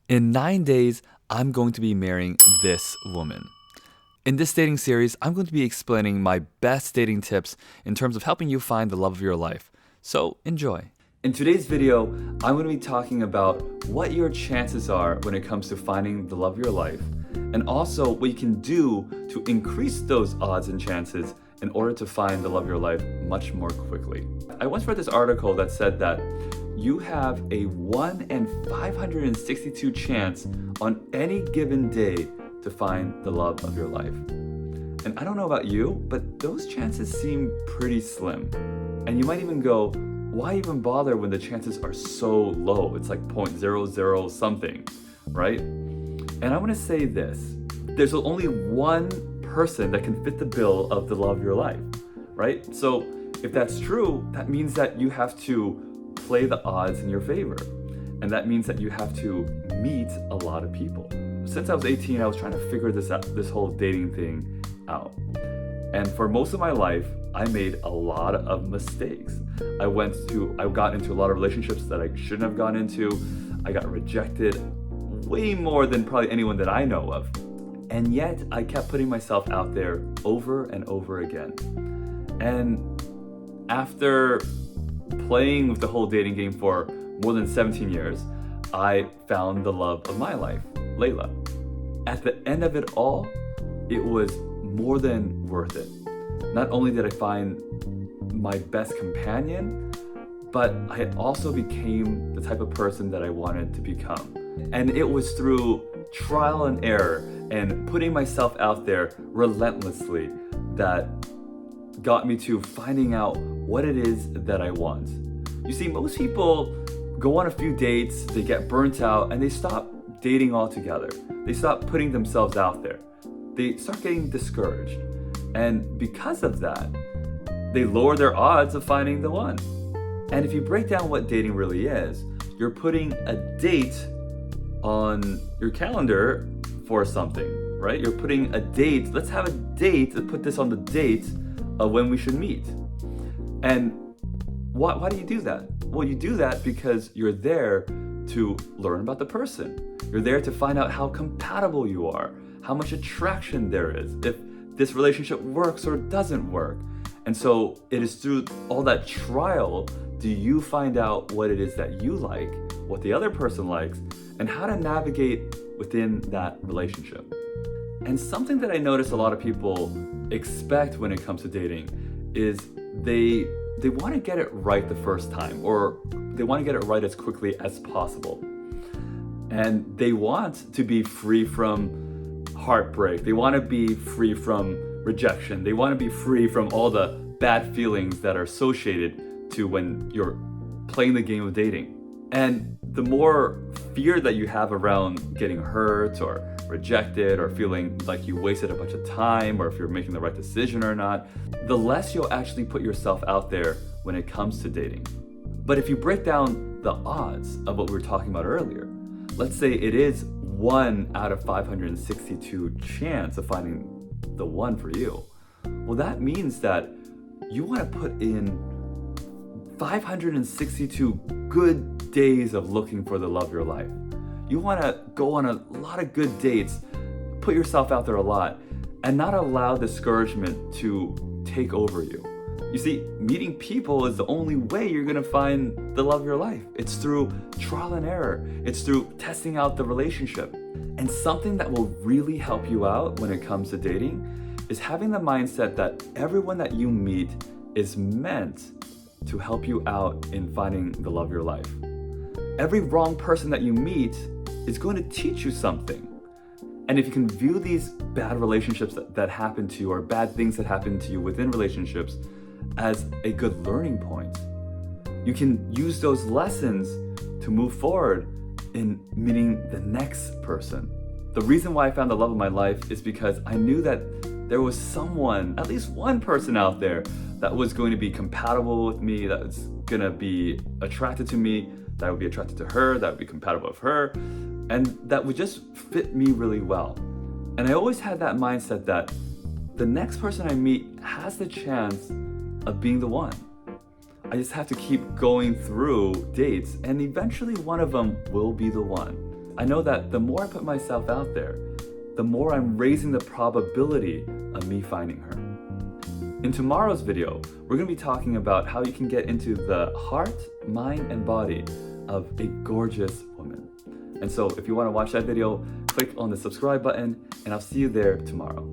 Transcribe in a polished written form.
In 9 days, I'm going to be marrying this woman. In this dating series, I'm going to be explaining my best dating tips in terms of helping you find the love of your life. So enjoy. In today's video, I'm going to be talking about what your chances are when it comes to finding the love of your life, and also what you can do to increase those odds and chances in order to find the love of your life much more quickly. I once read this article that said that you have a 1 in 562 chance on any given day to find the love of your life. And I don't know about you, but those chances seem pretty slim. And you might even go, why even bother when the chances are so low? It's like 0.00 something, right? And I want to say this, there's only one person that can fit the bill of the love of your life, right? So if that's true, that means that you have to play the odds in your favor. And that means that you have to meet a lot of people. Since I was 18, I was trying to figure this whole dating thing out. And for most of my life, I made a lot of mistakes. I got into a lot of relationships that I shouldn't have gone into. I got rejected way more than probably anyone that I know of. And yet I kept putting myself out there over and over again. And after playing with the whole dating game for more than 17 years, I found the love of my life, Layla. At the end of it all, it was more than worth it. Not only did I find my best companion, but I also became the type of person that I wanted to become. And it was through trial and error and putting myself out there relentlessly that got me to finding out what it is that I want. You see, most people go on a few dates, they get burnt out, and they stop dating altogether. They stop putting themselves out there. They start getting discouraged. And because of that, they lower their odds of finding the one. And if you break down what dating really is, you're putting a date on your calendar for something, right? You're putting a date, let's have a date, let's put this on the date of when we should meet. And why do you do that? Well, you do that because you're there to learn about the person. You're there to find out how compatible you are, how much attraction there is, if this relationship works or doesn't work. And so it is through all that trial do you find out what it is that you like, what the other person likes, and how to navigate within that relationship. And something that I notice a lot of people expect when it comes to dating is they want to get it right the first time, or they want to get it right as quickly as possible. And they want to be free from heartbreak. They want to be free from rejection. They want to be free from all the bad feelings that are associated to when you're playing the game of dating. And the more fear that you have around getting hurt or rejected or feeling like you wasted a bunch of time or if you're making the right decision or not, the less you'll actually put yourself out there when it comes to dating. But if you break down the odds of what we were talking about earlier, let's say it is 1 out of 562 chance of finding the one for you. Well, that means that you want to put in 562 good days of looking for the love of your life. You want to go on a lot of good dates, put yourself out there a lot, and not allow discouragement to take over you. You see, meeting people is the only way you're going to find the love of your life. It's through trial and error. It's through testing out the relationship. And something that will really help you out when it comes to dating is having the mindset that everyone that you meet is meant to help you out in finding the love of your life. Every wrong person that you meet is going to teach you something. And if you can view these bad relationships that happen to you or bad things that happen to you within relationships as a good learning point, you can use those lessons to move forward in meeting the next person. The reason why I found the love of my life is because I knew that there was someone, at least one person out there that was going to be compatible with me, that was going to be attracted to me, that I would be attracted to her, that would be compatible with her, and that would just fit me really well. And I always had that mindset that the next person I meet has the chance of being the one. I just have to keep going through dates, and eventually one of them will be the one. I know that the more I put myself out there, the more I'm raising the probability of me finding her. In tomorrow's video, we're going to be talking about how you can get into the heart, mind, and body of a gorgeous woman. And so if you want to watch that video, click on the subscribe button, and I'll see you there tomorrow.